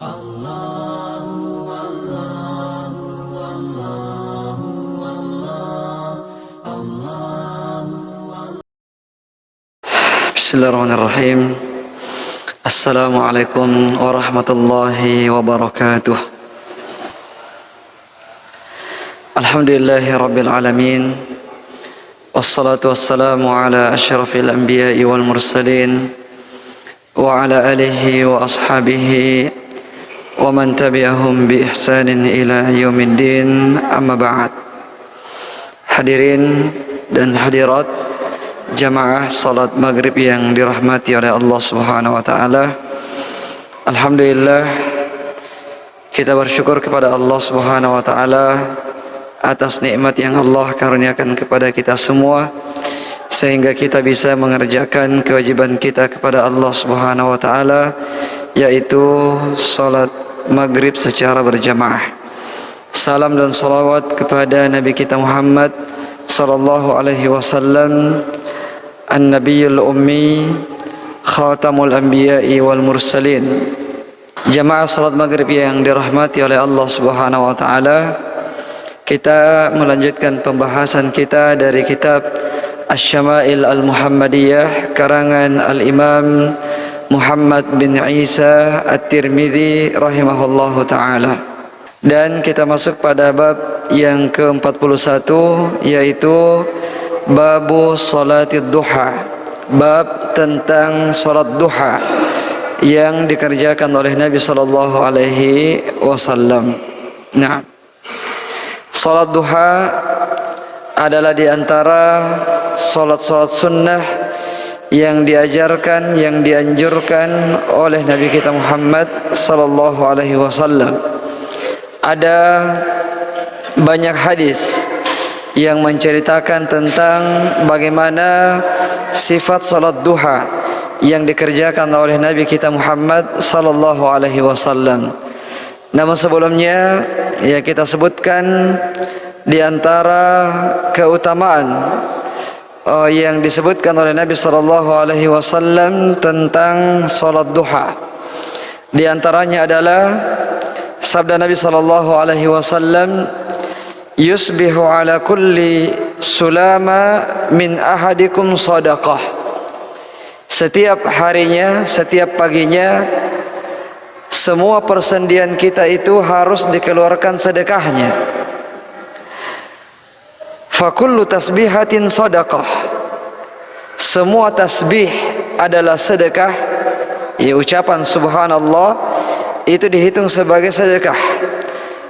Bismillahirrahmanirrahim. Assalamualaikum warahmatullahi wabarakatuh. Alhamdulillahi rabbil alamin. Wassalatu wassalamu ala asyrafil anbiya'i wal mursalin wa ala alihi wa ashabihi wa man tabi'ahum bi ihsanin ila yaumiddin, amma ba'd. Hadirin dan hadirat jamaah salat maghrib yang dirahmati oleh Allah Subhanahu wa taala. Alhamdulillah, kita bersyukur kepada Allah Subhanahu wa taala atas nikmat yang Allah karuniakan kepada kita semua, sehingga kita bisa mengerjakan kewajiban kita kepada Allah Subhanahu wa taala, yaitu salat maghrib secara berjamaah. Salam dan salawat kepada Nabi kita Muhammad sallallahu alaihi wasallam, An-Nabiyul Ummi, Khatamul Anbiya'i wal Mursalin. Jamaah salat maghrib yang dirahmati oleh Allah Subhanahu wa taala, kita melanjutkan pembahasan kita dari kitab Asy-Syama'il Al-Muhammadiyah karangan Al-Imam Muhammad bin Isa At-Tirmidzi rahimahullahu taala. Dan kita masuk pada bab yang ke-41, yaitu Babu Salatid Duha, bab tentang salat duha yang dikerjakan oleh Nabi sallallahu alaihi wasallam. Nah, salat duha adalah di antara salat-salat sunnah yang diajarkan, yang dianjurkan oleh Nabi kita Muhammad sallallahu alaihi wasallam. Ada banyak hadis yang menceritakan tentang bagaimana sifat salat duha yang dikerjakan oleh Nabi kita Muhammad sallallahu alaihi wasallam. Namun sebelumnya, ya, kita sebutkan di antara keutamaan yang disebutkan oleh Nabi sallallahu alaihi wasallam tentang salat duha. Di antaranya adalah sabda Nabi sallallahu alaihi wasallam, yusbihu ala kulli sulama min ahadikum sadaqah. Setiap harinya, setiap paginya, semua persendian kita itu harus dikeluarkan sedekahnya. Fakullu tasbihatin sadaqah. Semua tasbih adalah sedekah. Ya, ucapan subhanallah itu dihitung sebagai sedekah.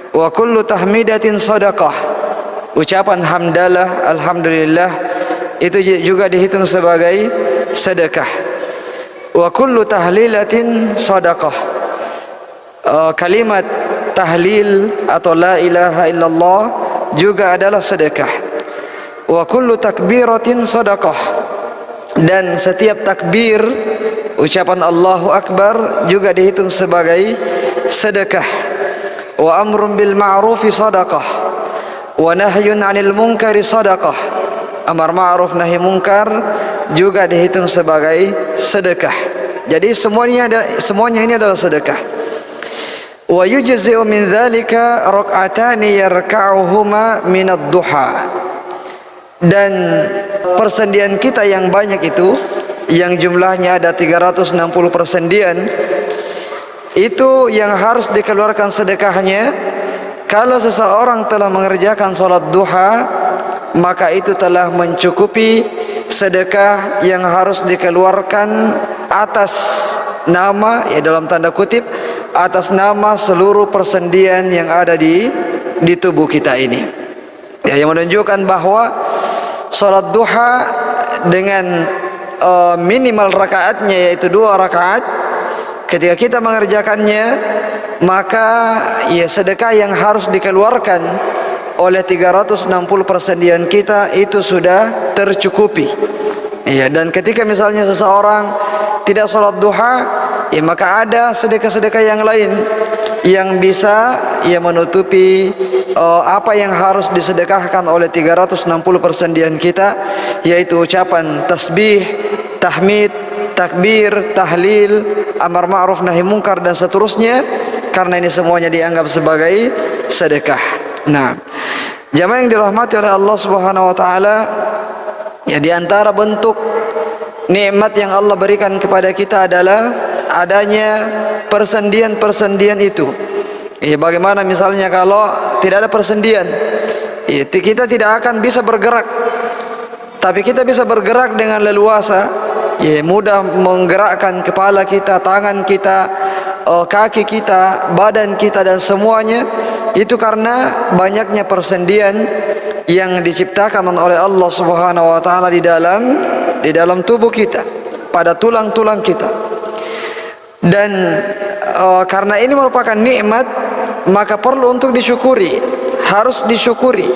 Wa kullu tahmidatin sadaqah. Ucapan hamdalah, alhamdulillah, itu juga dihitung sebagai sedekah. Wa kullu tahlilatin sadaqah. Kalimat tahlil atau la ilaha illallah juga adalah sedekah. Wa kullu takbiratin sadaqah. Dan setiap takbir, ucapan Allahu Akbar, juga dihitung sebagai sedekah. Wa amrun bil ma'rufi sadaqah wa nahyun 'anil munkari sadaqah. Amar ma'ruf nahi munkar juga dihitung sebagai sedekah. Jadi semuanya ini adalah sedekah. Wa yujzi'u min dzalika rak'atani yarka'uhuma min ad-duha. Dan persendian kita yang banyak itu, yang jumlahnya ada 360 persendian, itu yang harus dikeluarkan sedekahnya. Kalau seseorang telah mengerjakan salat duha, maka itu telah mencukupi sedekah yang harus dikeluarkan atas nama, ya, dalam tanda kutip, atas nama seluruh persendian yang ada di tubuh kita ini. Ya, yang menunjukkan bahwa salat duha dengan minimal rakaatnya, yaitu 2 rakaat, ketika kita mengerjakannya, maka ya sedekah yang harus dikeluarkan oleh 360 persendian kita itu sudah tercukupi. Ya, dan ketika misalnya seseorang tidak salat duha, ya, maka ada sedekah-sedekah yang lain yang bisa, ya, menutupi apa yang harus disedekahkan oleh 360 persendian kita, yaitu ucapan tasbih, tahmid, takbir, tahlil, amar ma'ruf nahi munkar dan seterusnya. karena ini semuanya dianggap sebagai sedekah. Nah, jamaah yang dirahmati oleh Allah Subhanahu wa taala, ya di antara bentuk nikmat yang Allah berikan kepada kita adalah adanya persendian-persendian itu. Bagaimana misalnya kalau tidak ada persendian, kita tidak akan bisa bergerak. Tapi kita bisa bergerak dengan leluasa, mudah menggerakkan kepala kita, tangan kita, kaki kita, badan kita dan semuanya. Itu karena banyaknya persendian yang diciptakan oleh Allah Subhanahu wa taala di dalam tubuh kita, pada tulang-tulang kita. Dan karena ini merupakan nikmat, maka perlu untuk disyukuri, harus disyukuri.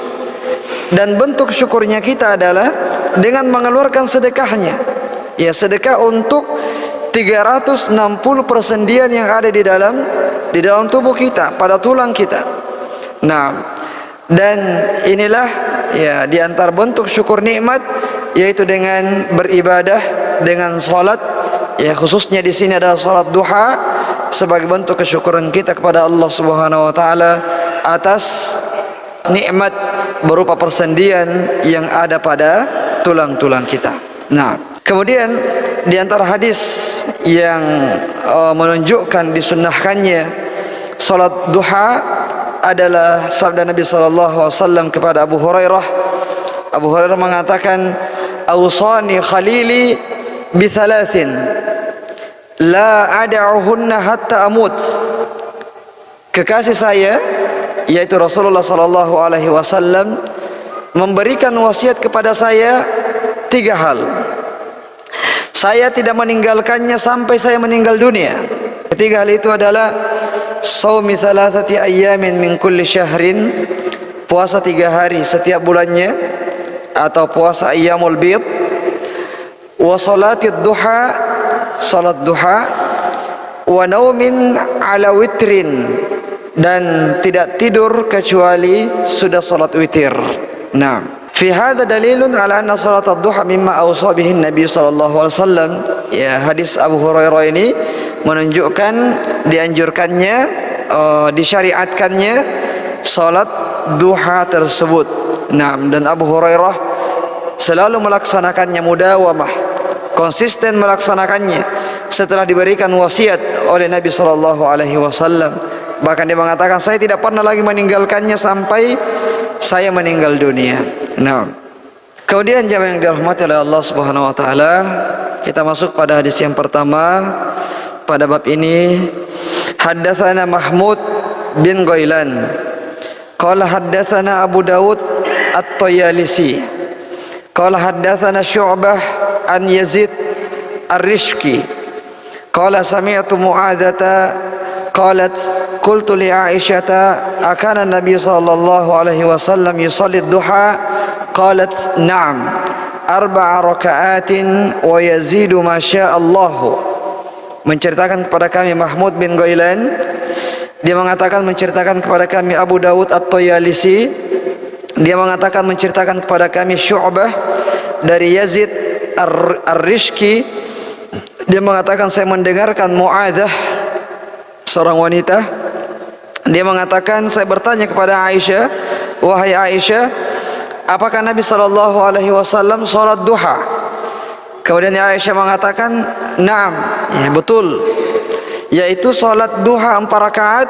Dan bentuk syukurnya kita adalah dengan mengeluarkan sedekahnya. Sedekah untuk 360 persendian yang ada di dalam tubuh kita, pada tulang kita. Nah, dan inilah di antara bentuk syukur nikmat, yaitu dengan beribadah, dengan salat. Khususnya di sini adalah salat duha sebagai bentuk kesyukuran kita kepada Allah Subhanahu wa taala atas nikmat berupa persendian yang ada pada tulang-tulang kita. Nah, kemudian di antara hadis yang menunjukkan disunnahkannya salat duha adalah sabda Nabi sallallahu alaihi wasallam kepada Abu Hurairah. Abu Hurairah mengatakan, "Awsani khalili bi thalathin la ad'uhunna hatta amut." Kekasih saya, yaitu Rasulullah sallallahu alaihi wasallam, memberikan wasiat kepada saya 3 hal. Saya tidak meninggalkannya sampai saya meninggal dunia. Ketiga hal itu adalah shaumi thalathati ayyamin min kulli syahrin, puasa 3 hari setiap bulannya atau puasa ayyamul bid, wa salatid duha, salat duha, wa naumin ala witrin, dan tidak tidur kecuali sudah salat witir. Nah, fi hadza dalilun ala anna salat ad-duha mimma awsa bihi Nabi sallallahu alaihi wasallam. Hadis Abu Hurairah ini menunjukkan dianjurkannya, disyariatkannya salat duha tersebut. Nah, dan Abu Hurairah selalu melaksanakannya mudawamah, konsisten melaksanakannya setelah diberikan wasiat oleh Nabi sallallahu alaihi wasallam. Bahkan dia mengatakan, saya tidak pernah lagi meninggalkannya sampai saya meninggal dunia. Nah, kemudian jamaah yang dirahmati oleh Allah Subhanahu wa taala, kita masuk pada hadis yang pertama pada bab ini. Haddatsana Mahmud bin Ghailan qala haddatsana Abu Dawud At-Tayalisi qala haddatsana Syu'bah an Yazid Ar-Rishki qala sami'tu Mu'adzata qalat qultu li Aisyata akana Nabi sallallahu alaihi wasallam yusalli ad-duha qalat na'am 4 raka'atin wa yazidu ma syaa Allah. Menceritakan kepada kami Mahmud bin Ghailan, dia mengatakan menceritakan kepada kami Abu Dawud At-Tayalisi, dia mengatakan menceritakan kepada kami Syu'bah dari Yazid Ar-Rishki, dia mengatakan saya mendengarkan Mu'adzah, seorang wanita, dia mengatakan saya bertanya kepada Aisyah, wahai Aisyah, apakah Nabi sallallahu alaihi wasallam salat duha? Kemudian Aisyah mengatakan, "Na'am," betul. Yaitu salat duha 4 rakaat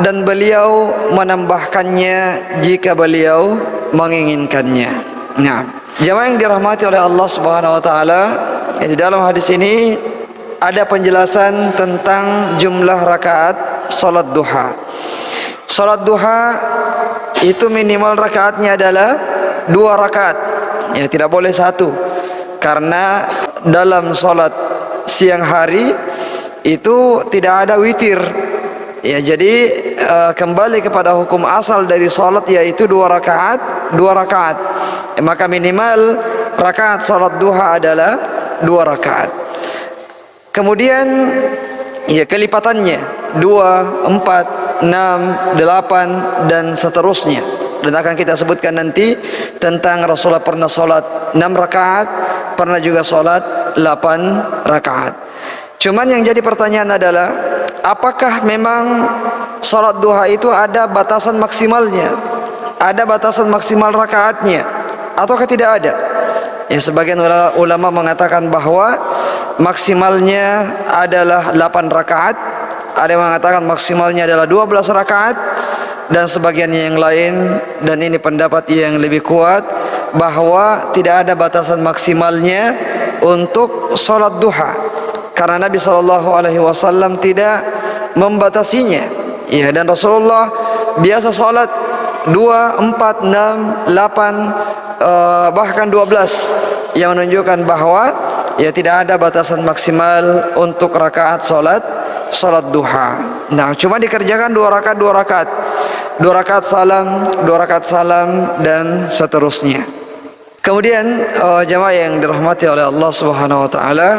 dan beliau menambahkannya jika beliau menginginkannya. Nah, jamaah yang dirahmati oleh Allah Subhanahu wa taala, di dalam hadis ini ada penjelasan tentang jumlah rakaat salat duha. Salat duha itu minimal rakaatnya adalah 2 rakaat. Tidak boleh 1. Karena dalam salat siang hari itu tidak ada witir. Jadi kembali kepada hukum asal dari salat, yaitu 2 rakaat, 2 rakaat. Maka minimal rakaat salat duha adalah 2 rakaat. Kemudian kelipatannya 2, 4, 6, 8 dan seterusnya. Dan akan kita sebutkan nanti tentang Rasulullah pernah salat 6 rakaat, pernah juga salat 8 rakaat. Cuman yang jadi pertanyaan adalah, apakah memang salat duha itu ada batasan maksimalnya, ada batasan maksimal rakaatnya, ataukah tidak ada? Ya, sebagian ulama mengatakan bahwa maksimalnya adalah 8 rakaat, ada yang mengatakan maksimalnya adalah 12 rakaat, dan sebagian yang lain, dan ini pendapat yang lebih kuat, bahwa tidak ada batasan maksimalnya untuk salat duha, karena Nabi SAW tidak membatasinya. Ya, dan Rasulullah biasa salat 2, 4, 6, 8, bahkan 12, yang menunjukkan bahwa ya tidak ada batasan maksimal untuk rakaat salat duha. Nah, cuma dikerjakan 2 rakaat, 2 rakaat, 2 rakaat salam, 2 rakaat salam, dan seterusnya. Kemudian jamaah yang dirahmati oleh Allah Subhanahu wa taala,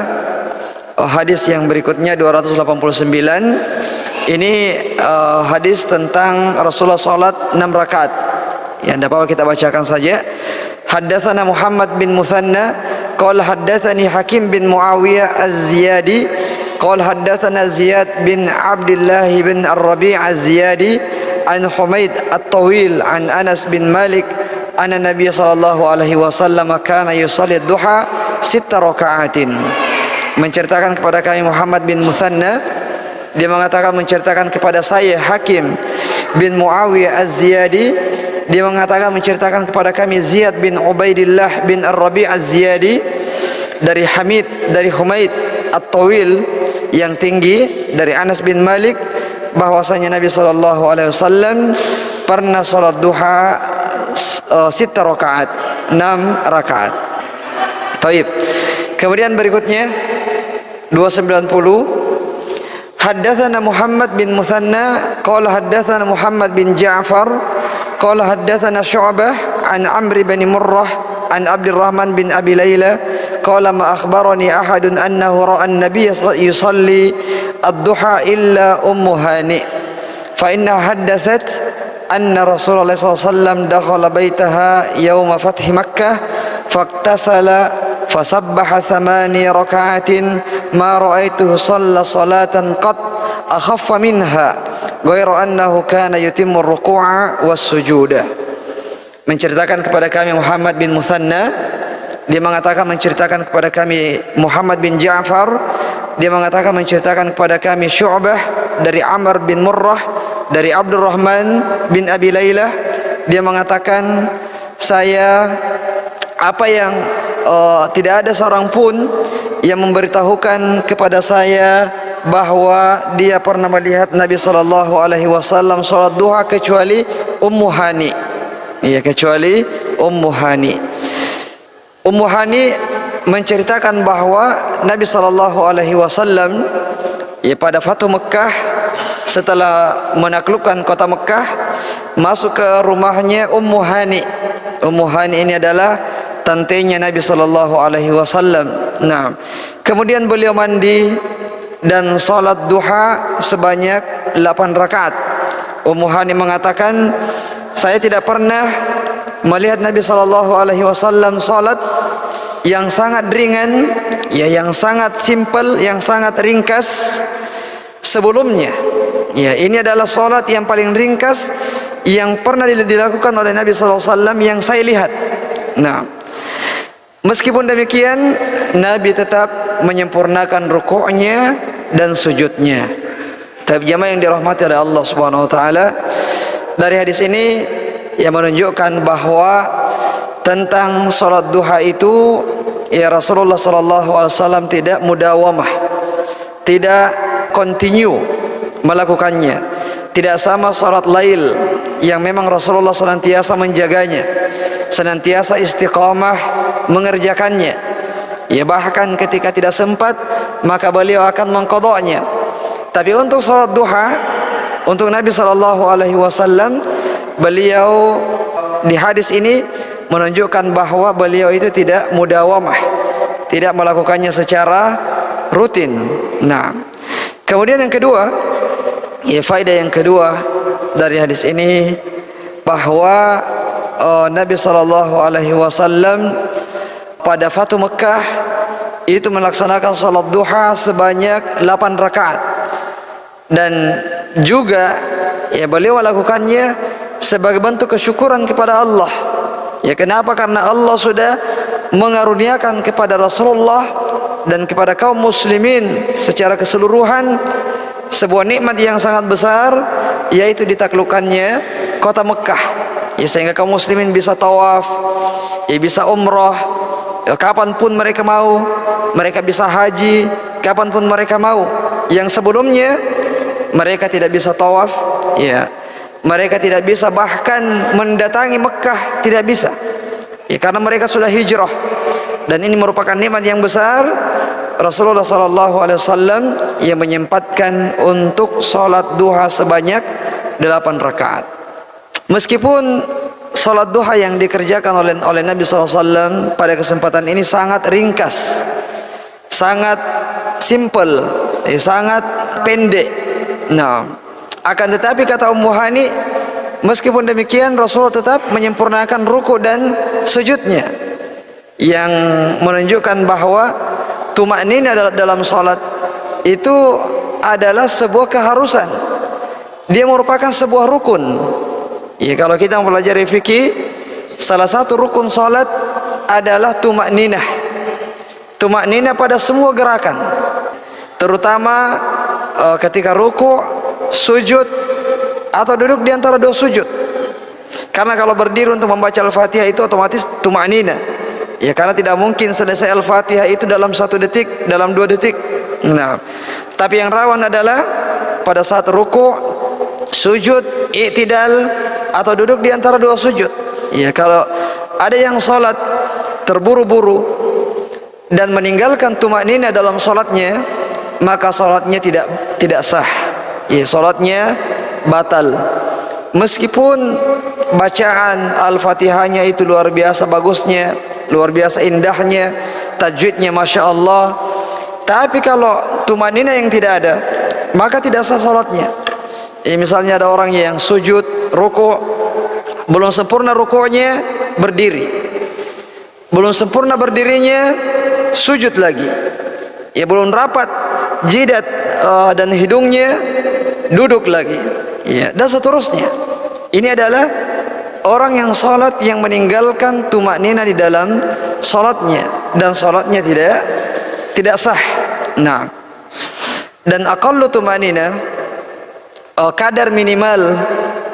hadis yang berikutnya 289 ini hadis tentang Rasulullah salat 6 rakaat. Ya, tidak apa-apa kita bacakan saja. Haddatsana Muhammad bin Muthanna qala haddatsani Hakim bin Muawiyah Az-Ziyadi qala haddatsana Ziyad bin Abdullah bin Ar-Rabi' Az-Ziyadi an Humaid At-Tawil an Anas bin Malik anna Nabiy sallallahu alaihi wasallam kana yusalli ad-duha 6 raka'atin. Menceritakan kepada kami Muhammad bin Muthanna, dia mengatakan menceritakan kepada saya Hakim bin Muawiyah Az-Ziyadi, dia mengatakan menceritakan kepada kami Ziyad bin Ubaidillah bin Ar-Rabi' Az-Ziyadi dari Humaid At-Tawil yang tinggi dari Anas bin Malik, bahwasanya Nabi sallallahu alaihi wasallam pernah salat duha 6 rakaat, 6 rakaat. Taib. Kemudian berikutnya 290, haddatsana Muhammad bin Muthanna qala haddatsana Muhammad bin Ja'far qala haddatsana Syu'bah an Amr bin Murrah an Abdurrahman bin Abi Layla qala ma akhbarani ahadun annahu ra'a an-nabiy yusalli ad-duha illa ummu Hani fa inna haddathat anna Rasulullah SAW dakhala baitaha yawma fathi Makkah faktasala fasabbaha 8 raka'atin ma ra'aituhu shalla salatan qat akhaffa minha ghairu annahu kana yutimmu ar-ruku'a was-sujuda. Menceritakan kepada kami Muhammad bin Muthanna, dia mengatakan menceritakan kepada kami Muhammad bin Ja'far, dia mengatakan menceritakan kepada kami Syu'bah dari Amr bin Murrah dari Abdurrahman bin Abi Layla, dia mengatakan saya apa yang tidak ada seorang pun yang memberitahukan kepada saya bahwa dia pernah melihat Nabi sallallahu alaihi wasallam salat duha kecuali Ummu Hani. Ya, kecuali Ummu Hani. Ummu Hani menceritakan bahwa Nabi sallallahu alaihi wasallam ya pada Fathu Mekah, setelah menaklukkan kota Mekah, masuk ke rumahnya Ummu Hani. Ummu Hani ini adalah tantenya Nabi sallallahu alaihi wasallam. Nah, kemudian beliau mandi dan salat duha sebanyak 8 rakaat. Ummu Hani mengatakan, saya tidak pernah melihat Nabi sallallahu alaihi wasallam salat yang sangat ringan, ya, yang sangat simple, yang sangat ringkas sebelumnya. Ya, ini adalah salat yang paling ringkas yang pernah dilakukan oleh Nabi sallallahu alaihi wasallam yang saya lihat. Nah, meskipun demikian Nabi tetap menyempurnakan rukuknya dan sujudnya. Tapi jamaah yang dirahmati oleh Allah Subhanahu wa taala, dari hadis ini yang menunjukkan bahwa tentang salat duha itu ya Rasulullah sallallahu alaihi wasallam tidak mudawamah, tidak continue melakukannya. Tidak sama salat lail yang memang Rasulullah senantiasa menjaganya, senantiasa istiqamah mengerjakannya. Ya, bahkan ketika tidak sempat maka beliau akan mengqadanya. Tapi untuk salat duha, untuk Nabi sallallahu alaihi wasallam, beliau di hadis ini menunjukkan bahwa beliau itu tidak mudawamah, tidak melakukannya secara rutin. Nah, kemudian yang kedua, ya, faedah yang kedua dari hadis ini bahwa Nabi sallallahu alaihi wasallam pada Fathu Mekah itu melaksanakan salat duha sebanyak 8 rakaat. dan juga ya beliau melakukannya sebagai bentuk kesyukuran kepada Allah. Ya, kenapa? Karena Allah sudah mengaruniakan kepada Rasulullah dan kepada kaum muslimin secara keseluruhan sebuah nikmat yang sangat besar, yaitu ditaklukkannya kota Mekah. Ya, sehingga kaum muslimin bisa tawaf, ya bisa umrah ya, kapanpun mereka mau, mereka bisa haji kapanpun mereka mau. Yang sebelumnya mereka tidak bisa tawaf, ya, mereka tidak bisa bahkan mendatangi Mekah, tidak bisa, ya, karena mereka sudah hijrah. Dan ini merupakan nikmat yang besar. Rasulullah SAW yang menyempatkan untuk sholat duha sebanyak 8 rakaat. Meskipun sholat duha yang dikerjakan oleh Nabi SAW pada kesempatan ini sangat ringkas, sangat simple, sangat pendek. Nah, akan tetapi kata Ummu Hani, meskipun demikian Rasulullah tetap menyempurnakan ruku dan sujudnya, yang menunjukkan bahwa tumakninah dalam salat itu adalah sebuah keharusan. Dia merupakan sebuah rukun. Ya, kalau kita mempelajari fikih, salah satu rukun salat adalah tumakninah. Tumakninah pada semua gerakan, terutama ketika ruku, sujud, atau duduk di antara dua sujud. Karena kalau berdiri untuk membaca Al-Fatihah itu otomatis tumakninah. Ya, karena tidak mungkin selesai Al-Fatihah itu dalam 1 detik, dalam 2 detik. Nah, tapi yang rawan adalah pada saat ruku, sujud, i'tidal, atau duduk di antara dua sujud. Ya, kalau ada yang salat terburu-buru dan meninggalkan tumakninah dalam salatnya, maka salatnya tidak sah. Ya, salatnya batal. Meskipun bacaan Al-Fatihahnya itu luar biasa bagusnya, luar biasa indahnya, tajwidnya Masya Allah, tapi kalau tumanina yang tidak ada, maka tidak sah salatnya. Misalnya ada orang yang sujud, ruku, belum sempurna rukunya, berdiri, belum sempurna berdirinya, sujud lagi, ya belum rapat jidat dan hidungnya, duduk lagi, ya, dan seterusnya. Ini adalah orang yang salat yang meninggalkan tumakninah di dalam salatnya, dan salatnya tidak sah. Nah, dan aqallu tumakninah, kadar minimal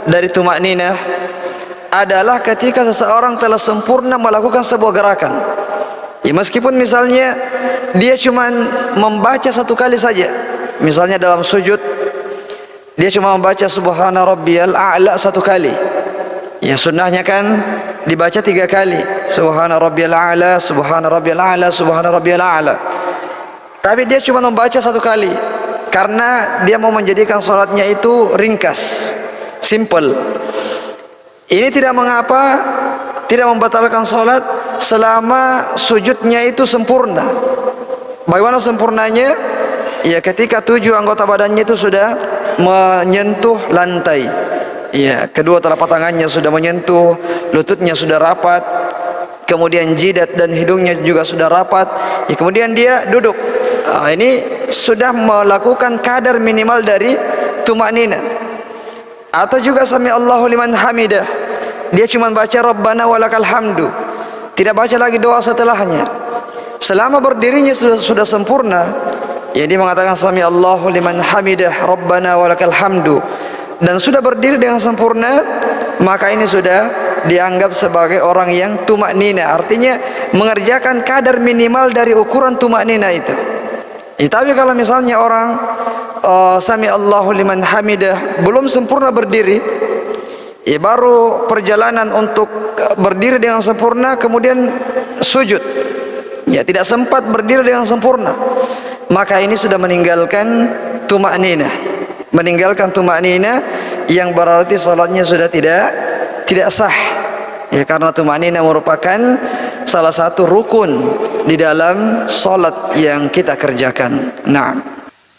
dari tumakninah adalah ketika seseorang telah sempurna melakukan sebuah gerakan. Ya, meskipun misalnya dia cuma membaca 1 kali saja, misalnya dalam sujud dia cuma membaca Subhana Rabbiyal A'la 1 kali. Ya, sunnahnya kan dibaca 3 kali. Subhana Rabbiyal A'la, Subhana Rabbiyal A'la, Subhana Rabbiyal A'la. Tapi dia cuma membaca 1 kali karena dia mau menjadikan salatnya itu ringkas, simple. Ini tidak mengapa, tidak membatalkan salat selama sujudnya itu sempurna. Bagaimana sempurnanya? Ya, ketika 7 anggota badannya itu sudah menyentuh lantai. Ya, kedua telapak tangannya sudah menyentuh, lututnya sudah rapat, kemudian jidat dan hidungnya juga sudah rapat. Ya, kemudian dia duduk. Ini sudah melakukan kadar minimal dari tumakninah. Atau juga sami Allahu liman hamidah, dia cuma baca Rabbana walakal hamdu, tidak baca lagi doa setelahnya. Selama berdirinya sudah sempurna, ya, dia mengatakan sami Allahu liman hamidah Rabbana walakal hamdu, dan sudah berdiri dengan sempurna, maka ini sudah dianggap sebagai orang yang tumakninah. Artinya mengerjakan kadar minimal dari ukuran tumakninah itu. Tapi kalau misalnya orang sami Allahu liman hamidah belum sempurna berdiri, ya, baru perjalanan untuk berdiri dengan sempurna, kemudian sujud, ya, tidak sempat berdiri dengan sempurna, maka ini sudah meninggalkan tumakninah. Meninggalkan tumakninah yang berarti salatnya sudah tidak sah. Ya, karena tumakninah merupakan salah satu rukun di dalam salat yang kita kerjakan. Nah,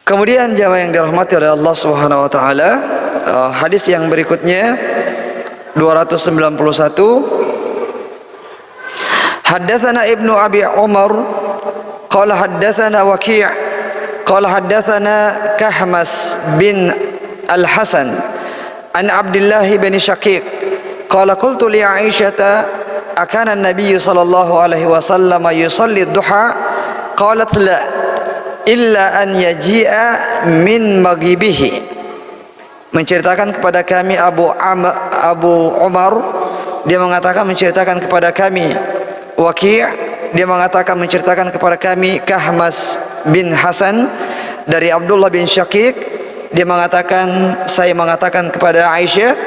kemudian jamaah yang dirahmati oleh Allah Subhanahu wa taala, hadis yang berikutnya 291. Haddatsana Ibnu Abi Umar qala haddatsana Waqi' qala haddatsana Kahmas bin Al-Hasan an Abdullah bin Syaqiq qala qultu li Aisyah akana an-nabiy sallallahu alaihi wasallam yusalli ad-duha qalat la illa an yaji'a min maghibihi. Menceritakan kepada kami Abu Umar, dia mengatakan menceritakan kepada kami Waqi', dia mengatakan menceritakan kepada kami Kahmas bin Hasan dari Abdullah bin Syaqiq, dia mengatakan saya mengatakan kepada Aisyah,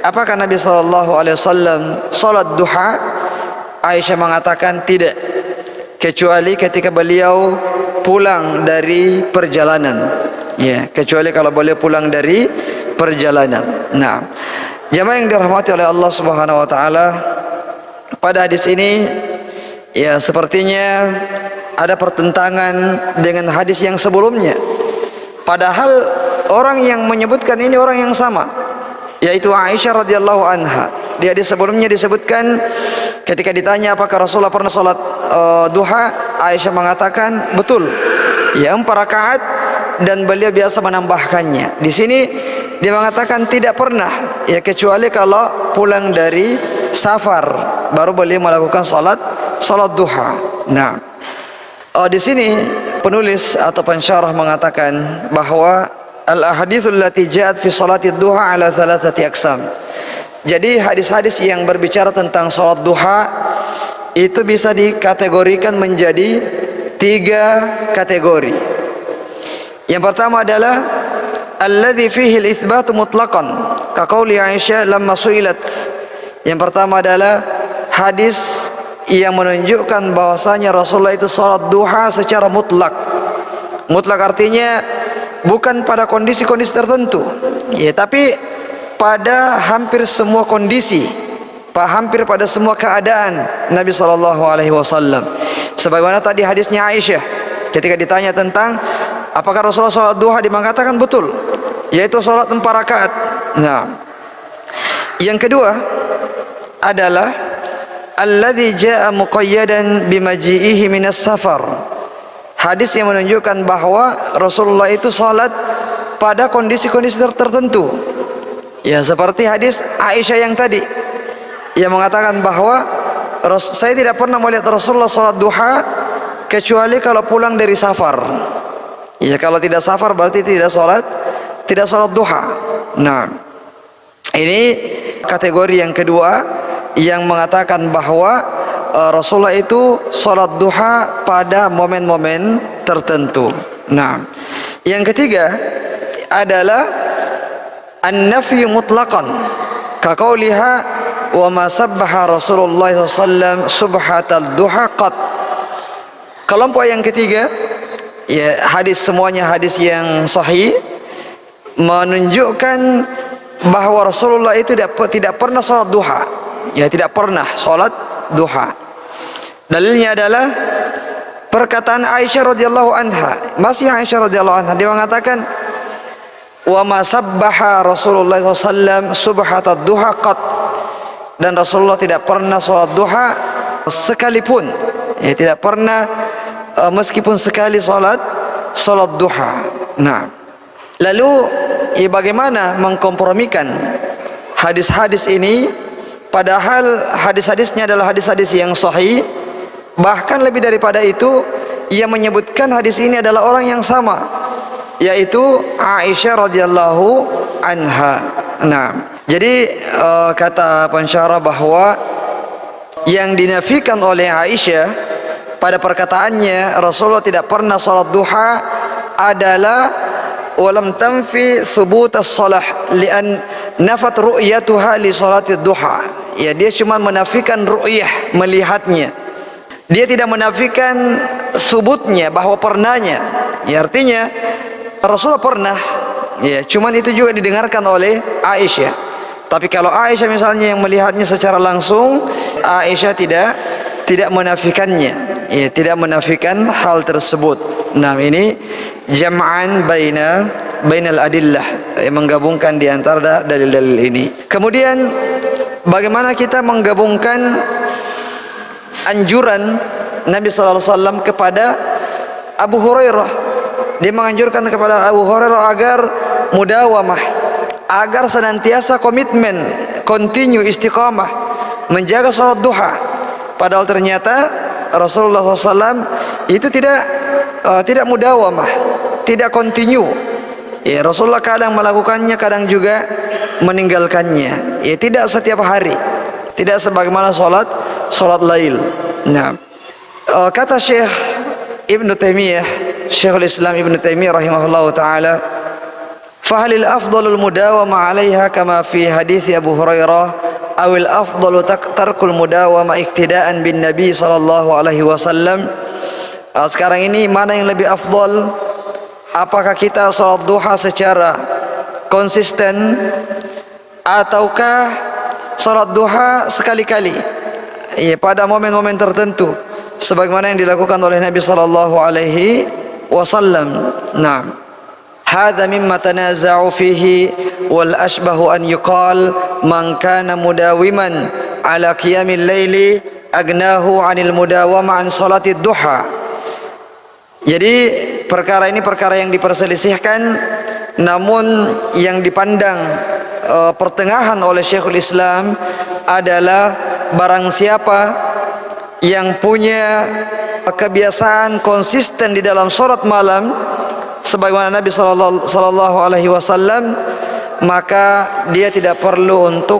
apakah Nabi sallallahu alaihi wasallam salat duha? Aisyah mengatakan tidak, kecuali ketika beliau pulang dari perjalanan. Ya, kecuali kalau beliau pulang dari perjalanan. Nah, jemaah yang dirahmati oleh Allah Subhanahu wa taala, pada hadis ini ya sepertinya ada pertentangan dengan hadis yang sebelumnya. Padahal orang yang menyebutkan ini orang yang sama, yaitu Aisyah radhiyallahu anha. Di hadis sebelumnya disebutkan ketika ditanya apakah Rasulullah pernah salat duha, Aisyah mengatakan betul, ya 4 rakaat, dan beliau biasa menambahkannya. Di sini dia mengatakan tidak pernah, ya kecuali kalau pulang dari safar baru beliau melakukan salat duha. Nah, di sini penulis atau pensyarah mengatakan bahwa al-ahaditsul lati ja'at fi salati duha ala thalathati aqsam. Jadi hadis-hadis yang berbicara tentang salat duha itu bisa dikategorikan menjadi 3 kategori. Yang pertama adalah alladzi fihi al-itsbatu mutlaqan ka qauli Aisyah lamma su'ilat. Yang pertama adalah hadis yang menunjukkan bahwasanya Rasulullah itu salat duha secara mutlak. Mutlak artinya bukan pada kondisi-kondisi tertentu, ya, tapi pada hampir semua kondisi, hampir pada semua keadaan Nabi sallallahu alaihi wasallam. Sebagaimana tadi hadisnya Aisyah ketika ditanya tentang apakah Rasulullah salat duha, dia mengatakan betul, yaitu salat 4 rakaat. Nah, yang kedua adalah alladzi jaa muqayyadan bimaji'ihi minas safar. Hadis yang menunjukkan bahwa Rasulullah itu salat pada kondisi-kondisi tertentu. Ya, seperti hadis Aisyah yang tadi yang mengatakan bahwa saya tidak pernah melihat Rasulullah salat duha kecuali kalau pulang dari safar. Ya, kalau tidak safar berarti tidak salat duha. Nah, ini kategori yang kedua yang mengatakan bahwa Rasulullah itu salat duha pada momen-momen tertentu. Nah, yang ketiga adalah an-nafyu mutlaqan ka qauliha wa ma sabbaha Rasulullah sallallahu alaihi wasallam subhatal duha qat. Kelompok yang ketiga, ya, hadis semuanya hadis yang sahih menunjukkan bahwa Rasulullah itu tidak pernah salat duha. Ya, tidak pernah salat duha. Dalilnya adalah perkataan Aisyah radhiyallahu anha. Masih Aisyah radhiyallahu anha, dia mengatakan wa ma sabbaha Rasulullah SAW subhatad duha qat, dan Rasulullah tidak pernah salat duha sekalipun, ya, tidak pernah meskipun sekali salat duha. Nah, lalu ya, bagaimana mengkompromikan hadis-hadis ini, padahal hadis-hadisnya adalah hadis-hadis yang sahih. Bahkan lebih daripada itu, ia menyebutkan hadis ini adalah orang yang sama, yaitu Aisyah radhiyallahu anha. Nah, jadi kata pensyarah bahwa yang dinafikan oleh Aisyah pada perkataannya Rasulullah tidak pernah salat duha adalah walam tanfi thubut as-salah li'an nafat ru'yatuha li salatid duha. Ya, dia cuma menafikan ru'yah, melihatnya. Dia tidak menafikan subutnya, bahwa pernahnya. Ya, artinya Rasulullah pernah, ya, cuman itu juga didengarkan oleh Aisyah. Tapi kalau Aisyah misalnya yang melihatnya secara langsung, Aisyah tidak menafikannya, ya, tidak menafikan hal tersebut. Nah, ini jam'an bainal adillah, menggabungkan di antara dalil-dalil ini. Kemudian bagaimana kita menggabungkan anjuran Nabi sallallahu alaihi wasallam kepada Abu Hurairah dia menganjurkan kepada Abu Hurairah agar mudawamah, agar senantiasa komitmen, continue, istiqamah menjaga salat duha. Padahal ternyata Rasulullah SAW itu tidak mudawamah, tidak continue. Ya, Rasulullah kadang melakukannya, kadang juga meninggalkannya. Ya, tidak setiap hari, tidak sebagaimana salat lail. Nah, kata Syekh Ibnu Taimiyah, Syekhul Islam Ibnu Taimiyah rahimahullah taala, fahalil afdalul mudawama 'alaiha kama fi hadits Abu Hurairah awil afdalu tarkul mudawama iktidaan bin Nabi sallallahu alaihi wasallam. Sekarang ini mana yang lebih afdal? Apakah kita salat duha secara konsisten ataukah salat duha sekali-kali, ya, pada momen-momen tertentu sebagaimana yang dilakukan oleh Nabi sallallahu alaihi wasallam? Nah, hadza mimma tanaza'u fihi wal ashbahu an yuqal man kana mudawiman ala qiyamil laili agnahu 'anil mudawama an salatid duha. Jadi perkara ini perkara yang diperselisihkan, namun yang dipandang pertengahan oleh Syekhul Islam adalah barang siapa yang punya kebiasaan konsisten di dalam salat malam sebagaimana Nabi sallallahu alaihi wasallam, maka dia tidak perlu untuk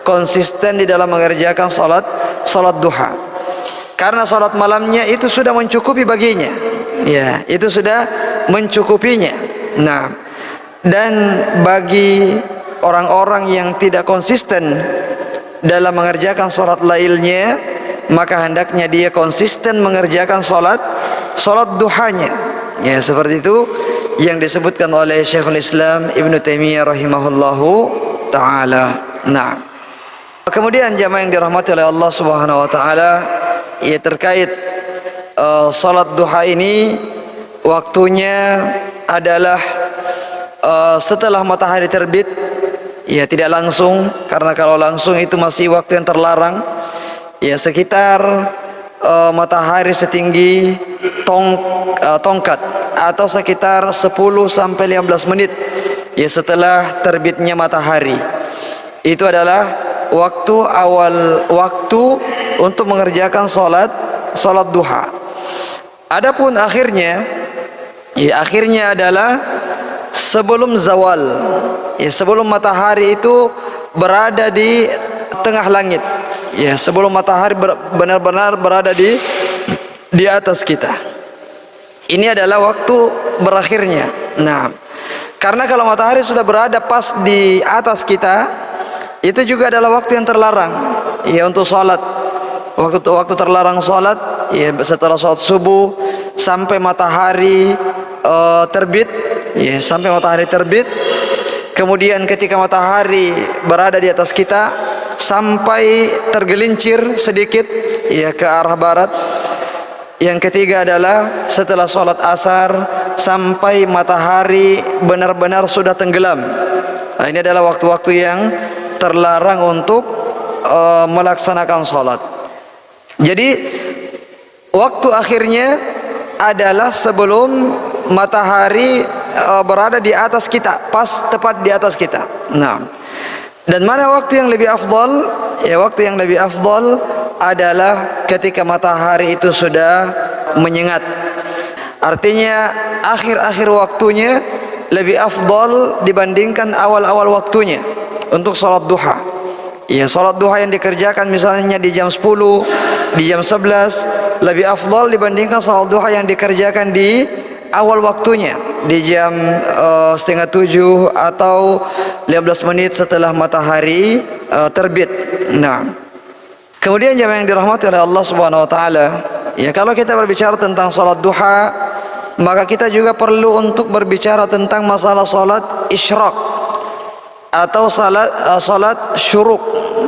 konsisten di dalam mengerjakan salat duha, karena salat malamnya itu sudah mencukupi baginya. Ya, itu sudah mencukupinya. Nah, dan bagi orang-orang yang tidak konsisten dalam mengerjakan salat lailnya, maka hendaknya dia konsisten mengerjakan salat duhanya. Ya, seperti itu yang disebutkan oleh Syekhul Islam Ibnu Taimiyah rahimahullahu taala. Nah, kemudian jamaah yang dirahmati oleh Allah Subhanahu wa taala, ya, terkait salat duha ini waktunya adalah setelah matahari terbit, ya, tidak langsung, karena kalau langsung itu masih waktu yang terlarang. Ya, sekitar matahari setinggi tongkat atau sekitar 10 sampai 15 menit ya setelah terbitnya matahari. Itu adalah awal waktu untuk mengerjakan salat duha. Adapun akhirnya adalah sebelum zawal, ya, sebelum matahari itu berada di tengah langit, ya, sebelum matahari benar-benar berada di atas kita. Ini adalah waktu berakhirnya. Nah, karena kalau matahari sudah berada pas di atas kita, itu juga adalah waktu yang terlarang, ya, untuk salat. Waktu terlarang salat, ya, setelah salat subuh sampai matahari terbit, ya, sampai matahari terbit. Kemudian ketika matahari berada di atas kita sampai tergelincir sedikit, ya, ke arah barat. Yang ketiga adalah setelah salat asar sampai matahari benar-benar sudah tenggelam. Nah, ini adalah waktu-waktu yang terlarang untuk melaksanakan salat. Jadi waktu akhirnya adalah sebelum matahari berada di atas kita, pas tepat di atas kita. Nah, dan mana waktu yang lebih afdal? Ya, waktu yang lebih afdal adalah ketika matahari itu sudah menyengat. Artinya akhir-akhir waktunya lebih afdal dibandingkan awal-awal waktunya untuk salat duha. Ya, salat duha yang dikerjakan misalnya di jam 10, di jam 11 lebih afdal dibandingkan salat duha yang dikerjakan di awal waktunya, di jam setengah 7 atau 15 menit setelah matahari terbit. Nah, kemudian jemaah yang dirahmati oleh Allah Subhanahu wa taala, ya, kalau kita berbicara tentang salat duha, maka kita juga perlu untuk berbicara tentang masalah salat isyraq atau salat syuruk,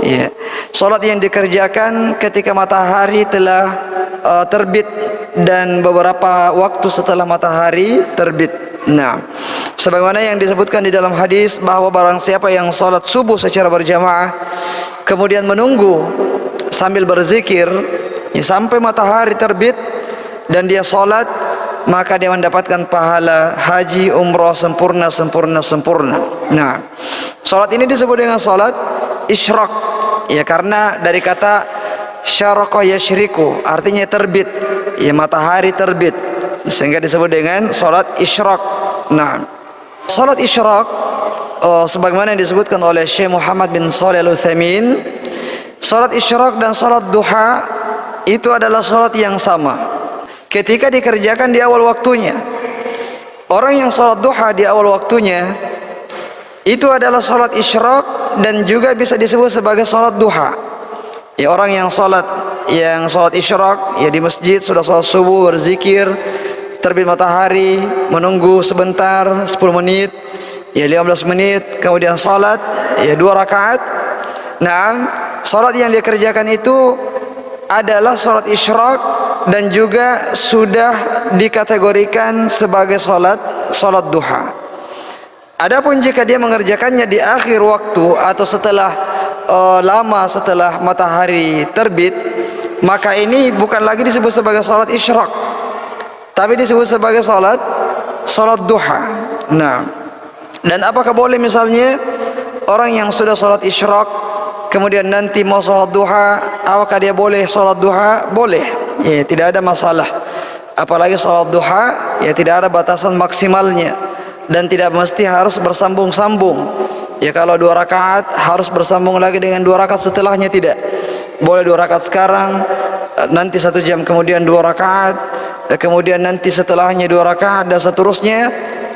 ya, salat yang dikerjakan ketika matahari telah terbit dan beberapa waktu setelah matahari terbit. Nah, sebagaimana yang disebutkan di dalam hadis bahwa barang siapa yang salat subuh secara berjamaah kemudian menunggu sambil berzikir, ya, sampai matahari terbit dan dia salat, maka dia mendapatkan pahala haji umrah sempurna. Nah, salat ini disebut dengan salat isyraq, ya karena dari kata syaraqa yashriku, artinya terbit, ya matahari terbit, sehingga disebut dengan salat isyraq. Nah, salat isyraq sebagaimana yang disebutkan oleh Syekh Muhammad bin Shalih Al-Utsaimin, salat isyraq dan salat duha itu adalah salat yang sama ketika dikerjakan di awal waktunya. Orang yang salat duha di awal waktunya itu adalah salat isyraq dan juga bisa disebut sebagai salat duha. Ya, orang yang salat isyraq ya di masjid sudah salat subuh, berzikir, terbit matahari, menunggu sebentar 10 menit, ya 15 menit, kemudian salat ya 2 rakaat. Nah, salat yang dia kerjakan itu adalah salat isyraq dan juga sudah dikategorikan sebagai salat duha. Adapun jika dia mengerjakannya di akhir waktu atau setelah lama setelah matahari terbit, maka ini bukan lagi disebut sebagai salat isyraq, tapi disebut sebagai salat duha. Nah, dan apakah boleh misalnya orang yang sudah salat isyraq kemudian nanti mau salat duha, apakah dia boleh salat duha? Boleh, ya tidak ada masalah. Apalagi salat duha ya tidak ada batasan maksimalnya dan tidak mesti harus bersambung-sambung. Ya kalau 2 rakaat harus bersambung lagi dengan 2 rakaat setelahnya, tidak. Boleh 2 rakaat sekarang, nanti 1 jam kemudian 2 rakaat, kemudian nanti setelahnya 2 rakaat dan seterusnya.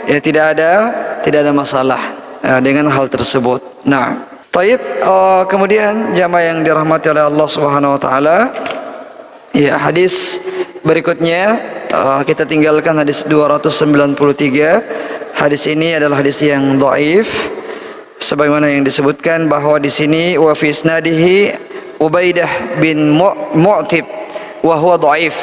Ya tidak ada masalah dengan hal tersebut. Nah, taib, kemudian jamaah yang dirahmati oleh Allah Subhanahu wa taala, ya hadis berikutnya kita tinggalkan hadis 293. Hadis ini adalah hadis yang dhaif, sebagaimana yang disebutkan bahwa di sini wa fi isnadihi Ubaidah bin Mu'tib wa huwa dhaif.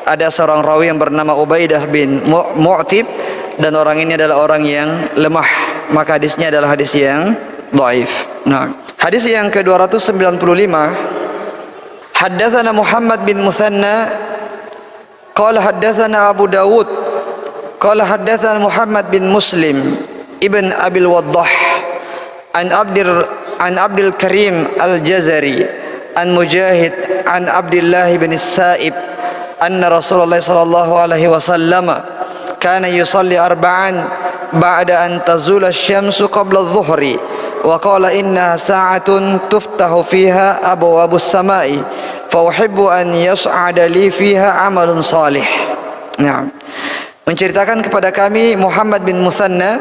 Ada seorang rawi yang bernama Ubaidah bin Mu'tib dan orang ini adalah orang yang lemah, maka hadisnya adalah hadis yang dhaif. Nah, hadis yang ke-295, haddatsana Muhammad bin Musanna qala haddatsana Abu Dawud qala haddatsana Muhammad bin Muslim ibn Abil Waddah an Abdul Karim Al-Jazari an Mujahid an Abdullah bin Sa'ib anna Rasulullah sallallahu alaihi wasallam kana yusalli arba'an ba'da an tazula asy-syamsu qabla adh-dhuhri wa qala inna sa'atun tuftahu fiha abwabus samai fa uhibbu an yas'ada li fiha amalun salih. Nah, menceritakan kepada kami Muhammad bin Musanna,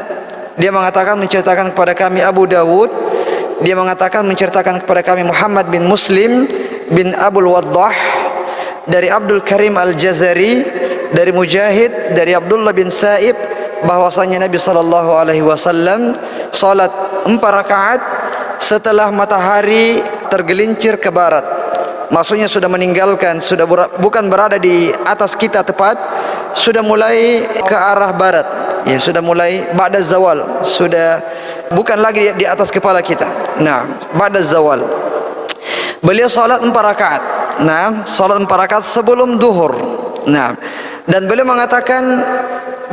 dia mengatakan menceritakan kepada kami Abu Dawud, dia mengatakan menceritakan kepada kami Muhammad bin Muslim bin Abul Waddah dari Abdul Karim Al-Jazari, dari Mujahid, dari Abdullah bin Sa'ib, bahwasanya Nabi sallallahu alaihi wasallam salat 4 rakaat setelah matahari tergelincir ke barat. Maksudnya sudah meninggalkan, sudah bukan berada di atas kita tepat, sudah mulai ke arah barat. Ya, sudah mulai ba'da zawal, sudah bukan lagi di atas kepala kita. Nah, ba'da zawal. Beliau salat 4 rakaat. Nah, salat 4 rakaat sebelum duhur. Nah, dan beliau mengatakan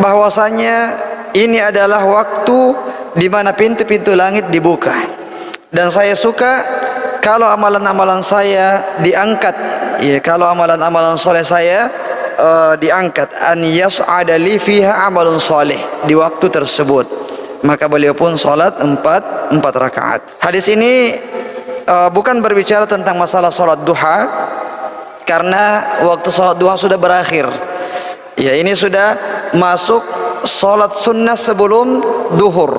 bahwasanya ini adalah waktu di mana pintu-pintu langit dibuka. Dan saya suka kalau amalan-amalan saya diangkat, ya kalau amalan-amalan soleh saya diangkat, an yas'ada li fiha amalun soleh, di waktu tersebut. Maka beliau pun salat 4 rakaat. Hadis ini bukan berbicara tentang masalah salat duha, karena waktu salat duha sudah berakhir. Ya, ini sudah masuk salat sunnah sebelum duhur.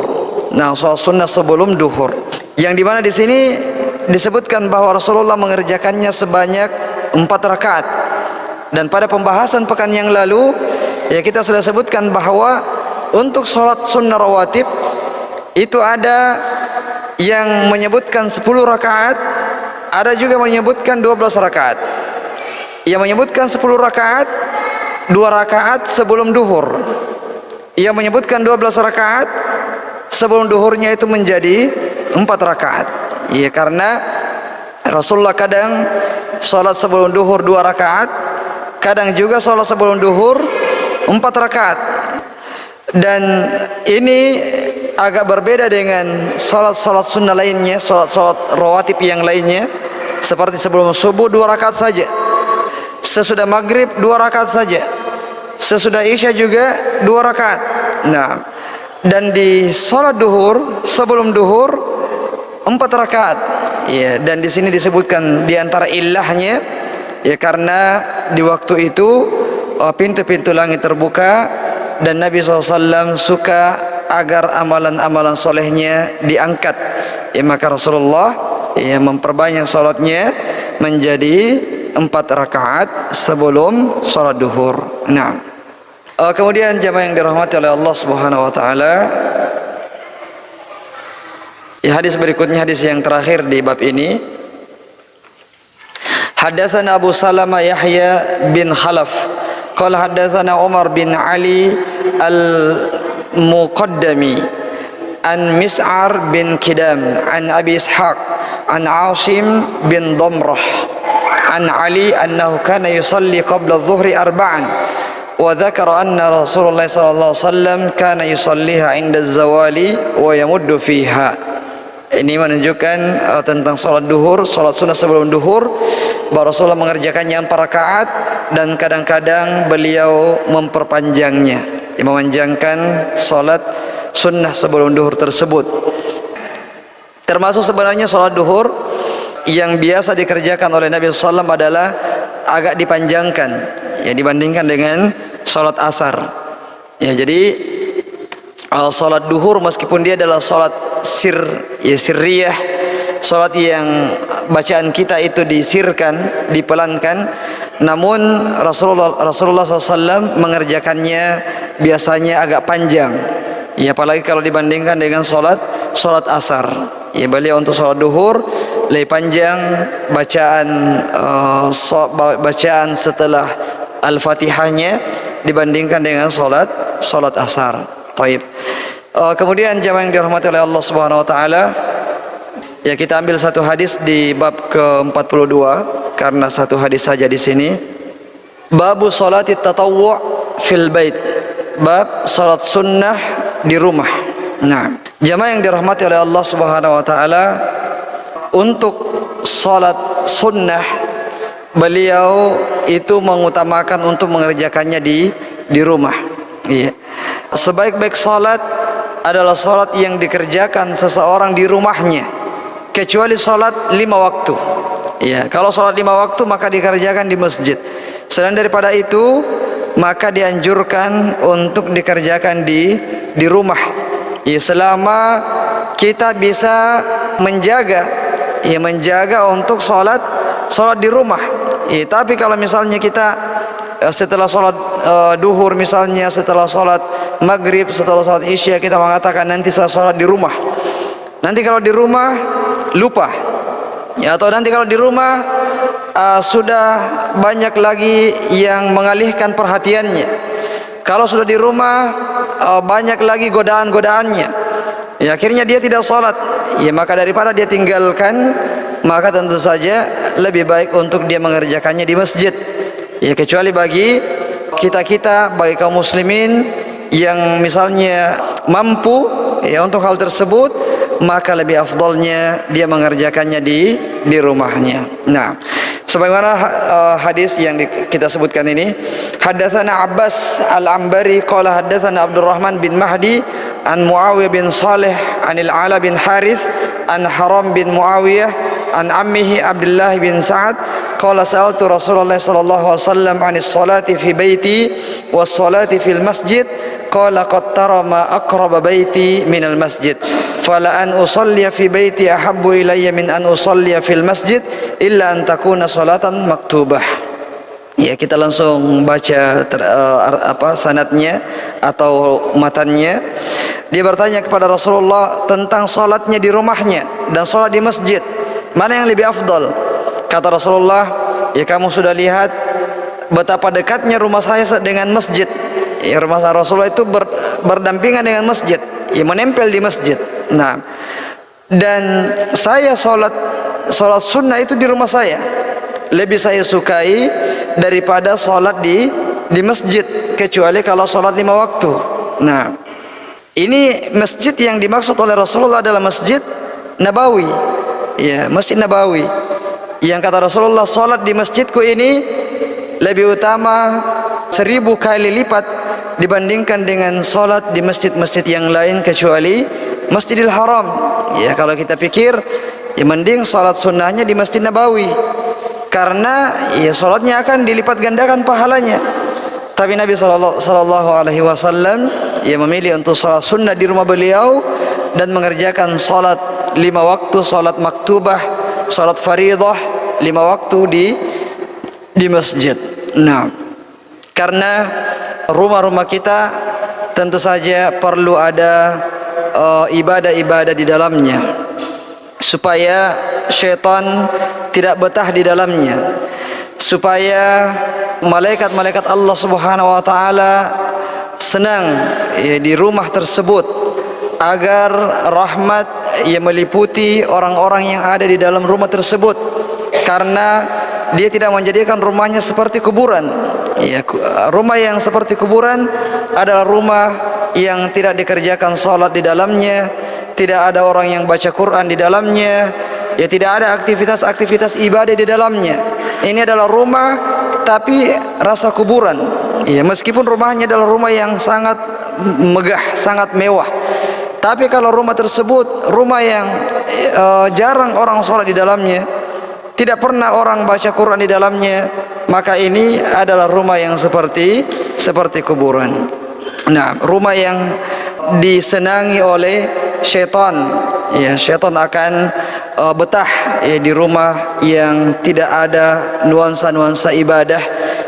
Nah, salat sunnah sebelum duhur, yang dimana di sini disebutkan bahwa Rasulullah mengerjakannya sebanyak 4 rakaat. Dan pada pembahasan pekan yang lalu, ya kita sudah sebutkan bahwa untuk sholat sunnah rawatib itu ada yang menyebutkan 10 rakaat, ada juga menyebutkan 12 rakaat. Yang menyebutkan 10 rakaat, 2 rakaat sebelum duhur. Yang menyebutkan 12 rakaat sebelum duhurnya itu menjadi 4 rakaat. Ya, karena Rasulullah kadang sholat sebelum duhur 2 rakaat, kadang juga sholat sebelum duhur 4 rakaat. Dan ini agak berbeda dengan salat-salat sunnah lainnya, salat-salat rawatib yang lainnya. Seperti sebelum subuh 2 rakaat saja, sesudah maghrib 2 rakaat saja, sesudah isya juga 2 rakaat. Nah, dan di salat duhur sebelum duhur 4 rakaat. Ya, dan di sini disebutkan di antara ilahnya, ya karena di waktu itu pintu-pintu langit terbuka dan Nabi SAW suka agar amalan-amalan solehnya diangkat. Ya, maka Rasulullah memperbanyak salatnya menjadi 4 rakaat sebelum salat duhur. Nah, kemudian jamaah yang dirahmati oleh Allah Subhanahu wa taala, hadis berikutnya, hadis yang terakhir di bab ini. Hadatsana Abu Salamah Yahya bin Khalaf qala hadatsana Umar bin Ali al-Muqaddami an Mis'ar bin Kidam an Abi Ishaq an Asim bin Damrah an Ali annahu kana yusalli qabla adh-dhuhri arba'an wa dzakara anna Rasulullah sallallahu alaihi wasallam kana yusalliha 'inda az-zawali wa yamuddu fiha. Ini menunjukkan tentang salat duhur, salat sunnah sebelum duhur, bahwa Rasulullah mengerjakannya 4 rakaat dan kadang-kadang beliau memperpanjangnya, memanjangkan salat sunnah sebelum duhur tersebut. Termasuk sebenarnya salat duhur yang biasa dikerjakan oleh Nabi SAW adalah agak dipanjangkan, ya, dibandingkan dengan salat asar. Ya, jadi salat duhur meskipun dia adalah salat sirriyah, salat yang bacaan kita itu disirkan, dipelankan, namun Rasulullah SAW mengerjakannya biasanya agak panjang. Ya, apalagi kalau dibandingkan dengan salat asar. Ya, beliau untuk salat duhur lebih panjang bacaan setelah Al-Fatihahnya dibandingkan dengan salat asar. Baik. Kemudian jamaah yang dirahmati oleh Allah Subhanahu wa taala, ya kita ambil satu hadis di bab ke-42 karena satu hadis saja di sini. Babu salati tatawwu' fil bait. Bab salat sunnah di rumah. Nah, jamaah yang dirahmati oleh Allah Subhanahu wa taala, untuk salat sunnah beliau itu mengutamakan untuk mengerjakannya di rumah. Iya. Sebaik-baik salat adalah salat yang dikerjakan seseorang di rumahnya, kecuali salat 5 waktu. Ya, kalau salat 5 waktu maka dikerjakan di masjid. Selain daripada itu, maka dianjurkan untuk dikerjakan di rumah. Ya, selama kita bisa menjaga untuk salat di rumah. Ya, tapi kalau misalnya kita setelah salat duhur misalnya, setelah salat maghrib, setelah salat isya kita mengatakan nanti saya salat di rumah. Nanti kalau di rumah lupa. Ya, atau nanti kalau di rumah sudah banyak lagi yang mengalihkan perhatiannya. Kalau sudah di rumah banyak lagi godaan-godaannya. Ya, akhirnya dia tidak salat. Ya, maka daripada dia tinggalkan, maka tentu saja lebih baik untuk dia mengerjakannya di masjid. Ya, kecuali bagi kita bagi kaum muslimin yang misalnya mampu ya untuk hal tersebut, maka lebih afdalnya dia mengerjakannya di rumahnya. Nah, sebagaimana hadis yang kita sebutkan ini, hadatsana Abbas al-Ambari qala hadatsana Abdurrahman bin Mahdi an Muawiyah bin Salih anil Ala bin Harith an Haram bin Muawiyah an ammihi Abdullah bin Sa'ad qala sa'altu Rasulullah sallallahu alaihi wasallam 'anis salati fi baiti was salati fil masjid qala qad tara ma aqraba baiti minal masjid fala an usalliya fi baiti ahabbu ilayya min an usalliya fil masjid illa an takuna salatan maktubah. Ya, kita langsung baca sanadnya atau matannya. Dia bertanya kepada Rasulullah tentang salatnya di rumahnya dan salat di masjid, mana yang lebih afdal? Kata Rasulullah, ya kamu sudah lihat betapa dekatnya rumah saya dengan masjid. Ya, rumah Rasulullah itu berdampingan dengan masjid, ya, menempel di masjid. Nah, dan saya salat sunnah itu di rumah saya lebih saya sukai daripada salat di di masjid kecuali kalau sholat 5 waktu. Nah, ini masjid yang dimaksud oleh Rasulullah adalah Masjid Nabawi. Ya, Masjid Nabawi. Yang kata Rasulullah, sholat di masjidku ini lebih utama 1000 kali lipat dibandingkan dengan sholat di masjid-masjid yang lain kecuali Masjidil Haram. Ya, kalau kita pikir, ya mending sholat sunnahnya di Masjid Nabawi, karena ya sholatnya akan dilipat gandakan pahalanya. Tapi Nabi sallallahu alaihi wasallam ia memilih untuk sholat sunnah di rumah beliau dan mengerjakan sholat 5 waktu, sholat maktubah, sholat faridah 5 waktu di masjid. Nah, karena rumah-rumah kita tentu saja perlu ada ibadah-ibadah di dalamnya supaya syaitan tidak betah di dalamnya, supaya malaikat-malaikat Allah Subhanahu wa taala senang ya, di rumah tersebut, agar rahmat yang meliputi orang-orang yang ada di dalam rumah tersebut, karena dia tidak menjadikan rumahnya seperti kuburan. Ya, rumah yang seperti kuburan adalah rumah yang tidak dikerjakan salat di dalamnya, tidak ada orang yang baca Quran di dalamnya, ya tidak ada aktivitas-aktivitas ibadah di dalamnya. Ini adalah rumah tapi rasa kuburan. Ya, meskipun rumahnya adalah rumah yang sangat megah, sangat mewah, tapi kalau rumah tersebut rumah yang jarang orang sholat di dalamnya, tidak pernah orang baca Quran di dalamnya, maka ini adalah rumah yang seperti kuburan. Nah, rumah yang disenangi oleh syaitan, ya syaitan akan betah ya, di rumah yang tidak ada nuansa-nuansa ibadah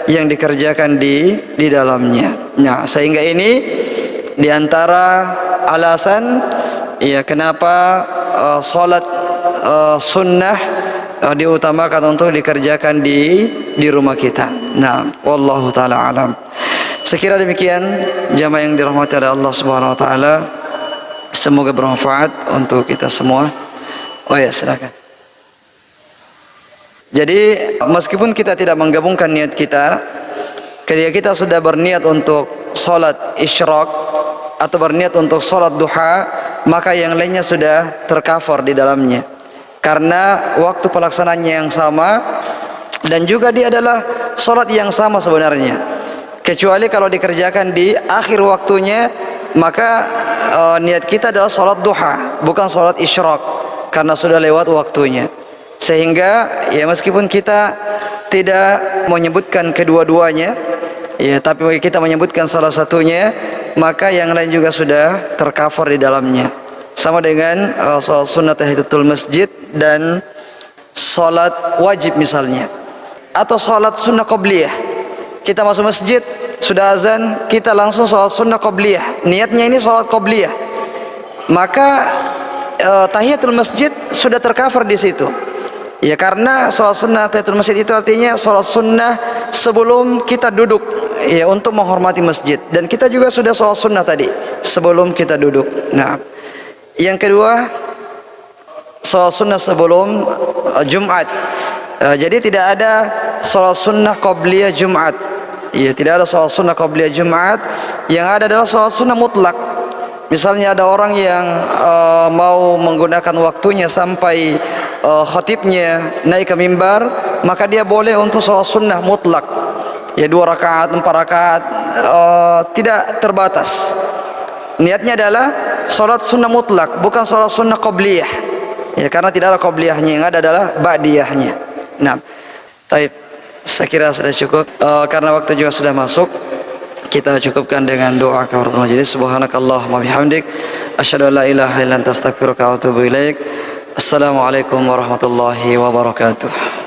yang dikerjakan di dalamnya. Nah, sehingga ini diantara alasan ya kenapa salat sunnah diutamakan untuk dikerjakan di rumah kita. Nah, wallahu taala alam. Sekira demikian jamaah yang dirahmati oleh Allah Subhanahu wa taala, semoga bermanfaat untuk kita semua. Oh ya, silakan. Jadi meskipun kita tidak menggabungkan niat kita, ketika kita sudah berniat untuk salat isyraq atau berniat untuk salat duha, maka yang lainnya sudah tercover di dalamnya, karena waktu pelaksanaannya yang sama dan juga dia adalah salat yang sama sebenarnya, kecuali kalau dikerjakan di akhir waktunya, maka niat kita adalah salat duha, bukan salat isyraq, karena sudah lewat waktunya. Sehingga ya meskipun kita tidak menyebutkan kedua-duanya, ya tapi kita menyebutkan salah satunya, maka yang lain juga sudah tercover di dalamnya. Sama dengan salat sunnah tahiyatul masjid dan salat wajib misalnya, atau salat sunnah qabliyah. Kita masuk masjid, sudah azan, kita langsung salat sunnah qabliyah, niatnya ini salat qabliyah, maka tahiyatul masjid sudah tercover di situ. Ya, karena salat sunnah tahiyatul masjid itu artinya salat sunnah sebelum kita duduk ya untuk menghormati masjid, dan kita juga sudah salat sunnah tadi sebelum kita duduk. Nah, yang kedua salat sunnah sebelum Jumat. Jadi tidak ada salat sunnah qabliyah Jumat. Ya, tidak ada salat sunnah qabliyah Jumat. Yang ada adalah salat sunnah mutlak. Misalnya ada orang yang mau menggunakan waktunya sampai khatibnya naik ke mimbar, maka dia boleh untuk salat sunnah mutlak. Ya 2 rakaat, 4 rakaat, tidak terbatas. Niatnya adalah salat sunnah mutlak, bukan salat sunnah qabliyah. Ya, karena tidak ada qabliyahnya, yang ada adalah ba'diyahnya. Nah, baik, saya kira sudah cukup. Karena waktu juga sudah masuk, kita cukupkan dengan doa kafaratul majelis. Subhanakallahumma bihamdik, asyhadu an la ilaha illa anta astaghfiruka wa atubu ilaik. Assalamualaikum warahmatullahi wabarakatuh.